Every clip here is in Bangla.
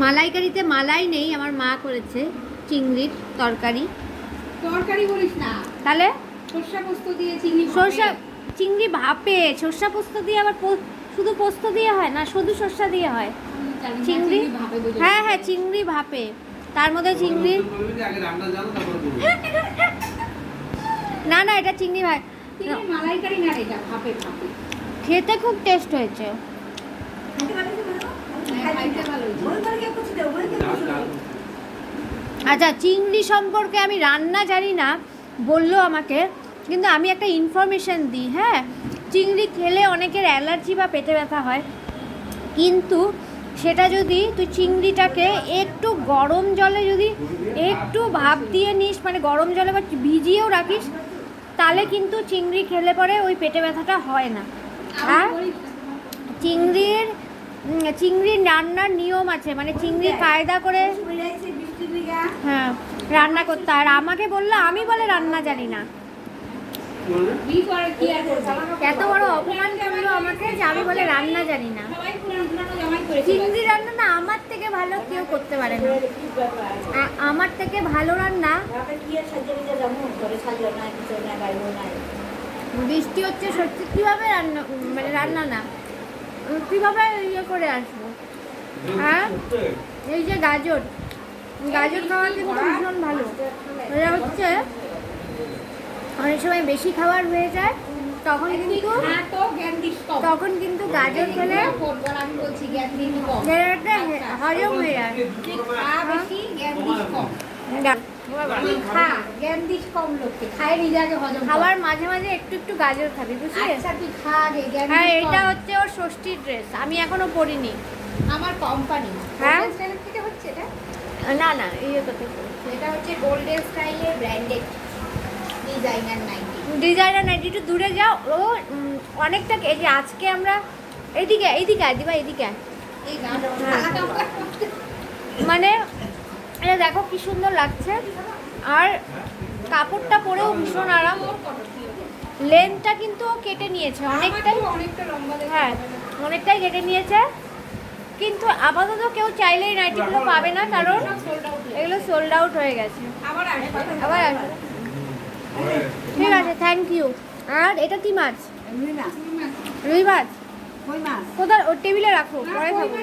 মালাইকারিতে মালাই নেই, আমার মা করেছে চিংড়ির তরকারি। তরকারি বলিস না, তাহলে সর্ষা পোস্ত দিয়ে চিংড়ি, সর্ষা চিংড়ি ভাপে, সর্ষা পোস্ত দিয়ে আবার শুধু পোস্ত দিয়ে হয় না, শুধু সর্ষা দিয়ে হয় চিংড়ি। হ্যাঁ হ্যাঁ, চিংড়ি ভাপে, তার মধ্যে চিংড়ি। না না, এটা চিংড়ি ভাই মালাইকারি না, এটা ভাপে ভাপে খেতে খুব টেস্ট হয়েছে। আচ্ছা, চিংড়ি সম্পর্কে আমি রান্না জানি না বললো আমাকে, কিন্তু আমি একটা ইনফরমেশন দিই। হ্যাঁ, চিংড়ি খেলে অনেকের অ্যালার্জি বা পেটে ব্যথা হয়, কিন্তু সেটা যদি তুই চিংড়িটাকে একটু গরম জলে যদি একটু ভাপ দিয়ে নিস, মানে গরম জলে বা ভিজিয়েও রাখিস, তাহলে কিন্তু চিংড়ি খেলে পরে ওই পেটে ব্যথাটা হয় না। আর চিংড়ির রান্নার নিয়ম আছে, মানে চিংড়ি কায়দা করে হ্যাঁ রান্না করতে। আর আমাকে বললো, আমি বলে রান্না জানি না। এত বড় অপমান করলো আমাকে যে আমি বলে রান্না জানি না। চিংড়ি রান্না না আমার থেকে ভালো কেউ করতে পারে না। আমার থেকে ভালো রান্না। বৃষ্টি হচ্ছে সত্যি, কিভাবে রান্না, মানে রান্না না কিভাবে ইয়ে করে আসবো। হ্যাঁ, এই যে গাজর খাওয়া কিন্তু ভীষণ ভালো। এটা হচ্ছে অনেক সময় বেশি খাবার হয়ে যায়, তখন কিন্তু গাজর খেলে হজম হয়ে যায়। খাবার মাঝে মাঝে একটু একটু গাজর খাবি, বুঝলি? হ্যাঁ, এটা হচ্ছে ওর ষষ্ঠীর ড্রেস, আমি এখনো পরিনি। আমার কোম্পানি হ্যাঁ থেকে হচ্ছে এটা, না না, ইয়ে কথা এটা হচ্ছে গোল্ডেন স্টাইলের ব্র্যান্ডেড ডিজাইনার নাইটি। একটু দূরে যাও, ও অনেকটা। এই যে আজকে আমরা এইদিকে দিবা, এইদিকে মানে এটা দেখো কি সুন্দর লাগছে, আর কাপড়টা পরেও ভীষণ আরাম। লেন্থটা কিন্তু কেটে নিয়েছে অনেকটাই, হ্যাঁ অনেকটাই কেটে নিয়েছে, কিন্তু আপাতত কেউ চাইলেই নাইটিগুলো পাবে না, কারণ এগুলো সোল্ড আউট হয়ে গেছে। আবার আসবে। ঠিক আছে, থ্যাংক ইউ। আর এটা কি মাছ? রুই মাছ। কোথায়? ওর টেবিলে রাখো, পরে খাবো।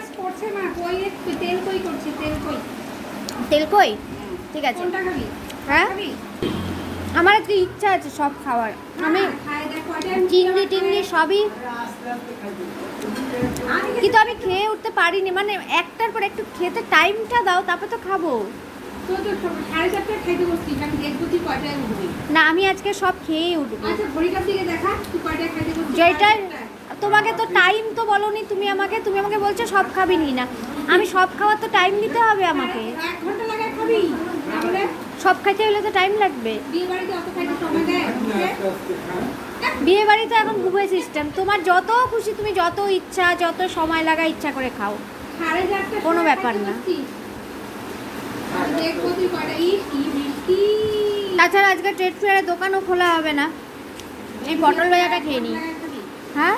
তেল কই? ঠিক আছে। হ্যাঁ, আমার আজকে ইচ্ছা আছে সব খাওয়ার। আমি চিংড়ি টিংড়ি সবই, কিন্তু আমি খেয়ে উঠতে পারিনি, মানে একটার পর একটু খেতে টাইমটা দাও, তারপর তো খাবো। না, আমি আজকে সব খেয়েই উঠবো। যেটা তোমাকে তো টাইম তো বলোনি তুমি আমাকে বলছো সব খাবি নি না, আমি সব খাওয়ার তো টাইম দিতে হবে আমাকে। সব খাইতে হলে তো টাইম লাগবে। বিয়ে বাড়ি তো এখন বুফে সিস্টেম, তোমার যত খুশি তুমি যত ইচ্ছা, যত সময় লাগা ইচ্ছা করে খাও, কোনো ব্যাপার না। তাছাড়া আজকে ট্রেড ফেয়ারের দোকানও খোলা হবে না, এই পটল ভাজাটা খেয়ে নিই। হ্যাঁ,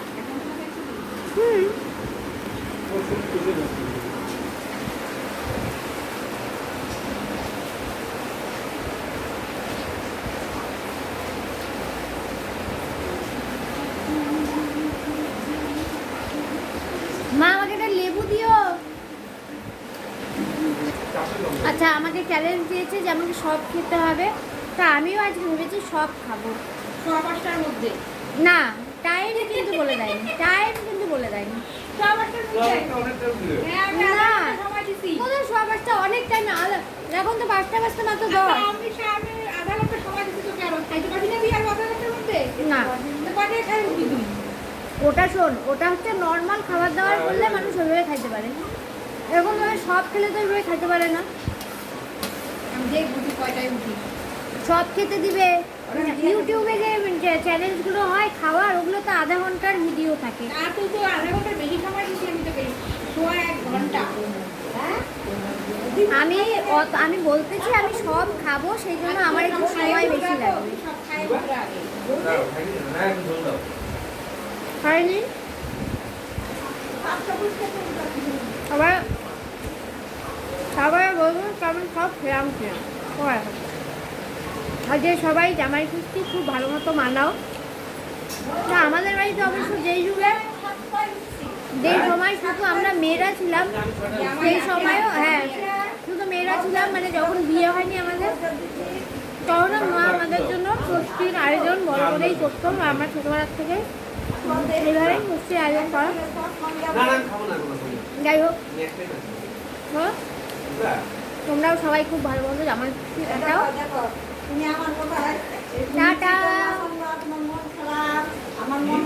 মা আমাকে একটা লেবু দিও। আচ্ছা, আমাকে চ্যালেঞ্জ দিয়েছে যে আমাকে সব খেতে হবে, তা আমিও আজকে ভেবেছি সব খাবো। 5টার মধ্যে না, টাইম কিন্তু বলে দেয়নি, না কোথায় 5:15 অনেক টাইম, এখন তো 5টা বাজতে মাত্র 10। আমি আধা ঘন্টা সময় দিচ্ছি তোকে, আর খাইতে পারি না তুই আর আধা ঘন্টার মধ্যে? না, কয়টায় খাই উঠবি তুই? ওটা শোন, ওটা হচ্ছে নর্মাল খাবার দাবার করলে মানুষ ওইভাবে খাইতে পারে, এরকম ভাবে সব খেলে তো ওইভাবে খাইতে পারে না। আমি দেখবো তুই কয়টায় উঠি। সব খেতে দিবে। ইউটিউবে যে চ্যানেলগুলো হয় খাওয়ার, ওগুলো তো আধা ঘন্টার ভিডিও থাকে। আর তুই তো আধা ঘন্টার বেশি সময় দিচ্ছি আমি তোকে, 1 ঘন্টা। হ্যাঁ, আমি বলতেছি আমি সব খাবো, সেই জন্য আমার একটু সময় বেশি লাগবে। সব খাই পুরো আগে হয়নি আবার তারপরে বলবো কেমন সব খেলাম আর যে সবাই জামাই ষষ্ঠী খুব ভালো মতো মানাও। না আমাদের বাড়িতে অবশ্য যেই যুগে যেই সময় শুধু আমরা মেয়েরা ছিলাম সেই সময়ও হ্যাঁ শুধু মেয়েরা ছিলাম, মানে যখন বিয়ে হয়নি আমাদের তখন মা আমাদের জন্য ষষ্ঠীর আয়োজন বড় করেই করতো। আমরা ছোটোবেলার থেকে এইভাবেই ষষ্ঠীর আয়োজন করা। যাই হোক তোমরাও সবাই খুব ভালো মতো জামাই ষষ্ঠী কাটাও। টাটা। আমার মন খারাপ, আমার মন